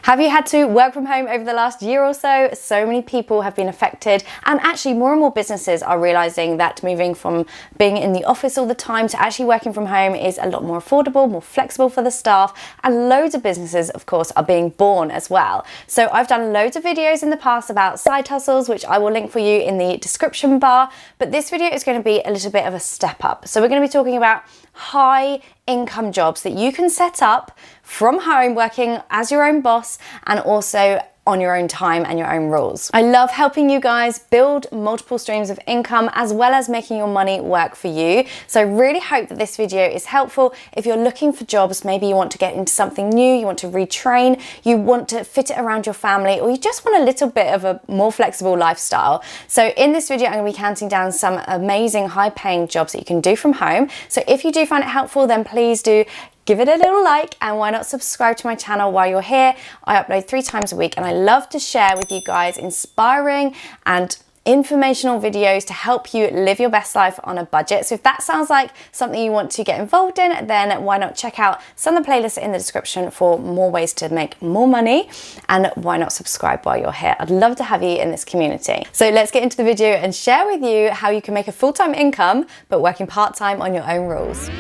Have you had to work from home over the last year or so? So many people have been affected, and actually more and more businesses are realizing that moving from being in the office all the time to actually working from home is a lot more affordable, more flexible for the staff, and loads of businesses, of course, are being born as well. So I've done loads of videos in the past about side hustles, which I will link for you in the description bar, but this video is going to be a little bit of a step up. So we're going to be talking about high income jobs that you can set up from home, working as your own boss and also on your own time and your own rules. I love helping you guys build multiple streams of income as well as making your money work for you. So I really hope that this video is helpful. If you're looking for jobs, maybe you want to get into something new, you want to retrain, you want to fit it around your family, or you just want a little bit of a more flexible lifestyle. So in this video, I'm going to be counting down some amazing high paying jobs that you can do from home. So if you do find it helpful, then please do give it a little like, and why not subscribe to my channel while you're here. I upload 3 times a week and I love to share with you guys inspiring and informational videos to help you live your best life on a budget. So if that sounds like something you want to get involved in, then why not check out some of the playlists in the description for more ways to make more money, and why not subscribe while you're here. I'd love to have you in this community. So let's get into the video and share with you how you can make a full-time income but working part-time on your own rules.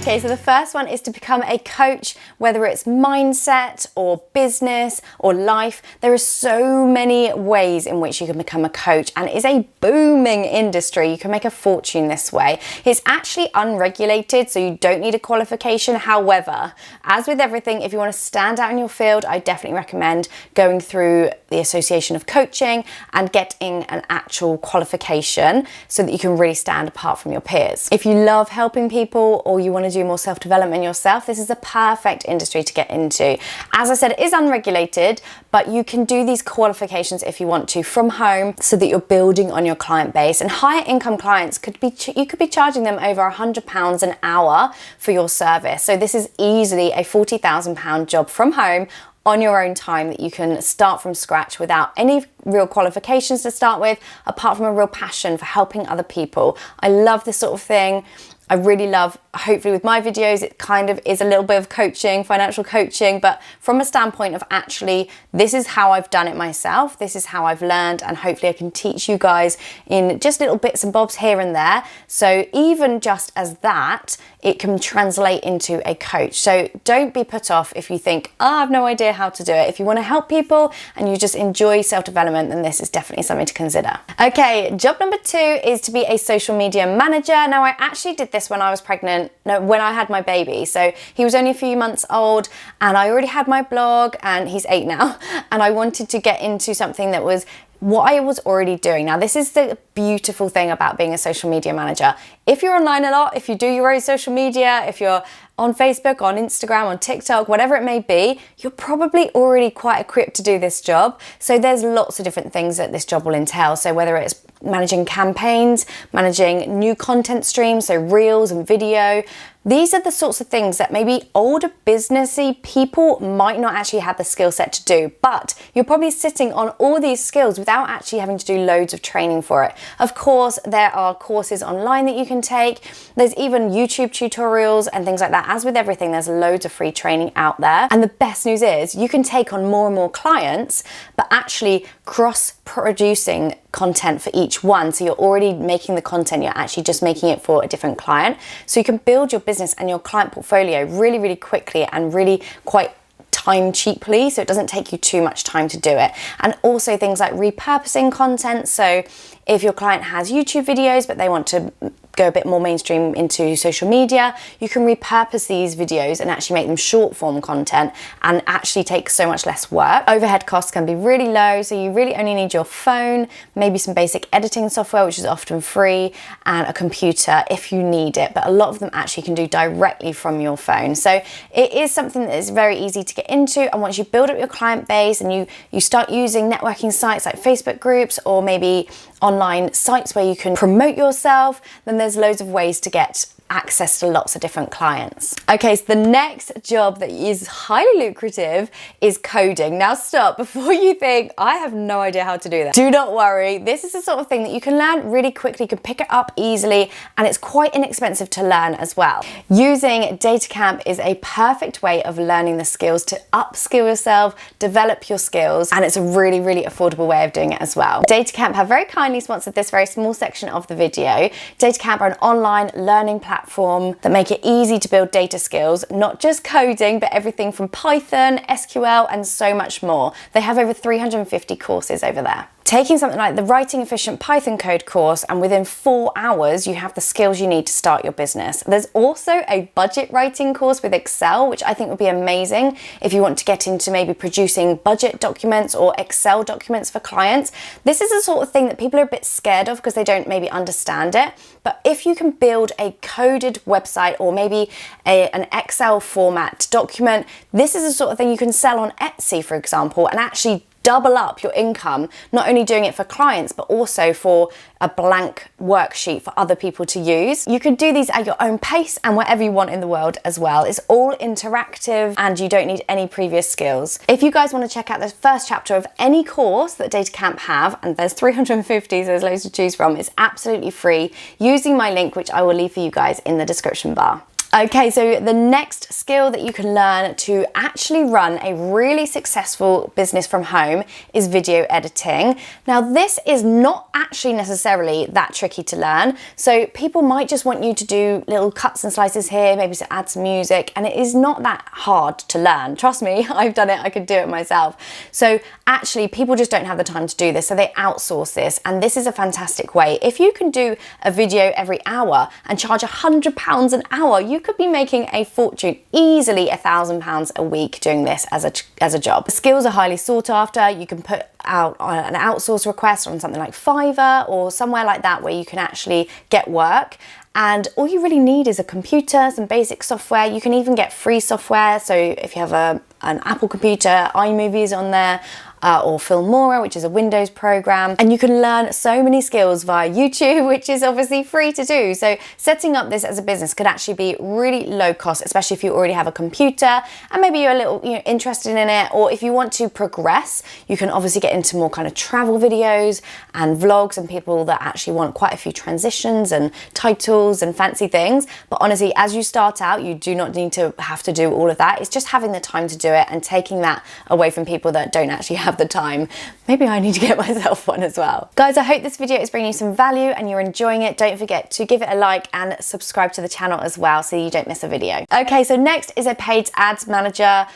Okay, so the first one is to become a coach, whether it's mindset or business or life. There are so many ways in which you can become a coach, and it's a booming industry. You can make a fortune this way. It's actually unregulated, so you don't need a qualification. However, as with everything, if you want to stand out in your field, I definitely recommend going through the Association of Coaching and getting an actual qualification so that you can really stand apart from your peers. If you love helping people or you want to do more self-development yourself, this is a perfect industry to get into. As I said, it is unregulated, but you can do these qualifications if you want to from home so that you're building on your client base. And higher income clients you could be charging them over £100 an hour for your service. So this is easily a £40,000 job from home on your own time that you can start from scratch without any real qualifications to start with, apart from a real passion for helping other people. I love this sort of thing. I really love, hopefully with my videos, it kind of is a little bit of coaching, financial coaching, but from a standpoint of actually, this is how I've done it myself, this is how I've learned, and hopefully I can teach you guys in just little bits and bobs here and there. So even just as that, it can translate into a coach. So don't be put off if you think, oh, I have no idea how to do it. If you want to help people and you just enjoy self-development, then this is definitely something to consider. Okay, job number 2 is to be a social media manager. Now, I actually did this when I was pregnant, when I had my baby. So he was only a few months old and I already had my blog, and he's 8 now. And I wanted to get into something that was what I was already doing. Now, this is the beautiful thing about being a social media manager. If you're online a lot, if you do your own social media, if you're on Facebook, on Instagram, on TikTok, whatever it may be, you're probably already quite equipped to do this job. So there's lots of different things that this job will entail. So whether it's managing campaigns, managing new content streams, so reels and video, these are the sorts of things that maybe older businessy people might not actually have the skill set to do, but you're probably sitting on all these skills without actually having to do loads of training for it. Of course, there are courses online that you can take. There's even YouTube tutorials and things like that. As with everything, there's loads of free training out there. And the best news is you can take on more and more clients, but actually cross-producing content for each one. So you're already making the content, you're actually just making it for a different client. So you can build your business and your client portfolio really, really quickly and really quite time cheaply, so it doesn't take you too much time to do it. And also things like repurposing content. So if your client has YouTube videos but they want to go a bit more mainstream into social media, you can repurpose these videos and actually make them short form content and actually take so much less work. Overhead costs can be really low, so you really only need your phone, maybe some basic editing software, which is often free, and a computer if you need it, but a lot of them actually can do directly from your phone. So it is something that is very easy to get into, and once you build up your client base and you start using networking sites like Facebook groups or maybe online sites where you can promote yourself, then there's loads of ways to get access to lots of different clients. Okay, so the next job that is highly lucrative is coding. Now stop, before you think, I have no idea how to do that. Do not worry, this is the sort of thing that you can learn really quickly, you can pick it up easily, and it's quite inexpensive to learn as well. Using DataCamp is a perfect way of learning the skills to upskill yourself, develop your skills, and it's a really, really affordable way of doing it as well. DataCamp have very kindly sponsored this very small section of the video. DataCamp are an online learning platform that make it easy to build data skills, not just coding, but everything from Python, SQL, and so much more. They have over 350 courses over there. Taking something like the Writing Efficient Python Code course, and within 4 hours, you have the skills you need to start your business. There's also a budget writing course with Excel, which I think would be amazing if you want to get into maybe producing budget documents or Excel documents for clients. This is the sort of thing that people are a bit scared of because they don't maybe understand it. But if you can build a coded website or maybe an Excel format document, this is the sort of thing you can sell on Etsy, for example, and actually double up your income, not only doing it for clients, but also for a blank worksheet for other people to use. You can do these at your own pace and wherever you want in the world as well. It's all interactive and you don't need any previous skills. If you guys want to check out the first chapter of any course that DataCamp have, and there's 350, so there's loads to choose from, it's absolutely free using my link, which I will leave for you guys in the description bar. Okay, so the next skill that you can learn to actually run a really successful business from home is video editing. Now, this is not actually necessarily that tricky to learn. So people might just want you to do little cuts and slices here, maybe to add some music, and it is not that hard to learn. Trust me, I've done it, I could do it myself. So actually, people just don't have the time to do this, so they outsource this, and this is a fantastic way. If you can do a video every hour and charge £100 an hour, you could be making a fortune, easily £1,000 a week doing this as a job. The skills are highly sought after. You can put out an outsource request on something like Fiverr or somewhere like that where you can actually get work. And all you really need is a computer, some basic software. You can even get free software. So if you have an Apple computer, iMovie is on there, or Filmora, which is a Windows program. And you can learn so many skills via YouTube, which is obviously free to do. So setting up this as a business could actually be really low cost, especially if you already have a computer and maybe you're a little interested in it. Or if you want to progress, you can obviously get into more kind of travel videos and vlogs and people that actually want quite a few transitions and titles and fancy things. But honestly, as you start out, you do not need to have to do all of that. It's just having the time to do it and taking that away from people that don't actually have the time. Maybe I need to get myself one as well. Guys, I hope this video is bringing you some value and you're enjoying it. Don't forget to give it a like and subscribe to the channel as well so you don't miss a video. Okay, so next is a paid ads manager.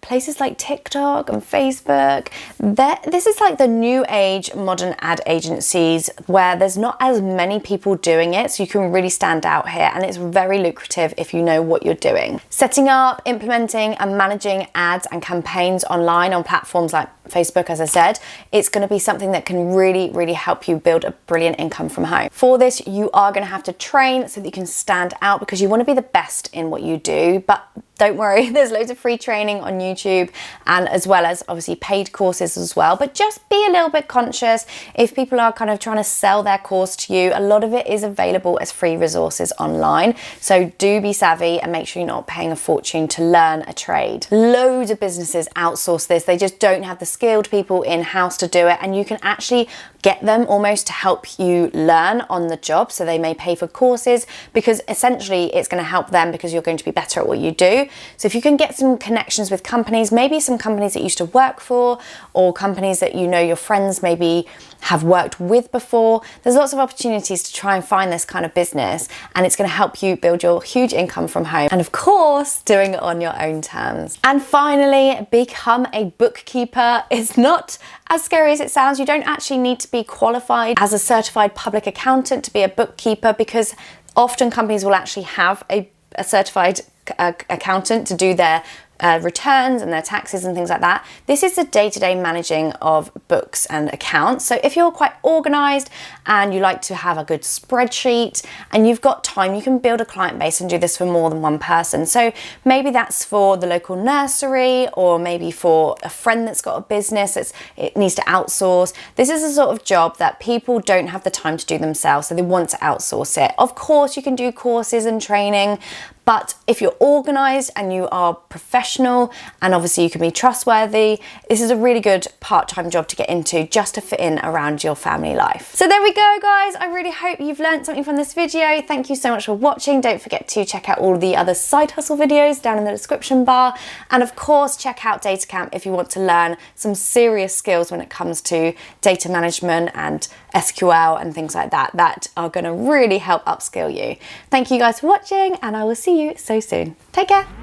Places like TikTok and Facebook, this is like the new age modern ad agencies where there's not as many people doing it, so you can really stand out here, and it's very lucrative if you know what you're doing. Setting up, implementing and managing ads and campaigns online on platforms like Facebook, as I said, it's going to be something that can really, really help you build a brilliant income from home. For this, you are going to have to train so that you can stand out because you want to be the best in what you do, but don't worry, there's loads of free training on YouTube and as well as obviously paid courses as well. But just be a little bit conscious if people are kind of trying to sell their course to you. A lot of it is available as free resources online. So do be savvy and make sure you're not paying a fortune to learn a trade. Loads of businesses outsource this. They just don't have the skilled people in-house to do it, and you can actually get them almost to help you learn on the job. So they may pay for courses because essentially it's going to help them because you're going to be better at what you do. So if you can get some connections with companies, maybe some companies that you used to work for or companies that you know your friends maybe have worked with before, there's lots of opportunities to try and find this kind of business, and it's going to help you build your huge income from home, and of course doing it on your own terms. And finally, become a bookkeeper. It's not as scary as it sounds. You don't actually need to be qualified as a certified public accountant to be a bookkeeper, because often companies will actually have a certified accountant to do their returns and their taxes and things like that. This is the day-to-day managing of books and accounts. So if you're quite organized and you like to have a good spreadsheet and you've got time, you can build a client base and do this for more than one person. So maybe that's for the local nursery, or maybe for a friend that's got a business it needs to outsource. This is a sort of job that people don't have the time to do themselves, so they want to outsource it. Of course, you can do courses and training, but if you're organized and you are professional and obviously you can be trustworthy, this is a really good part-time job to get into just to fit in around your family life. So there we go, guys. I really hope you've learned something from this video. Thank you so much for watching. Don't forget to check out all the other side hustle videos down in the description bar. And of course, check out Data Camp if you want to learn some serious skills when it comes to data management and SQL and things like that are going to really help upskill you. Thank you guys for watching, and I will see you so soon. Take care.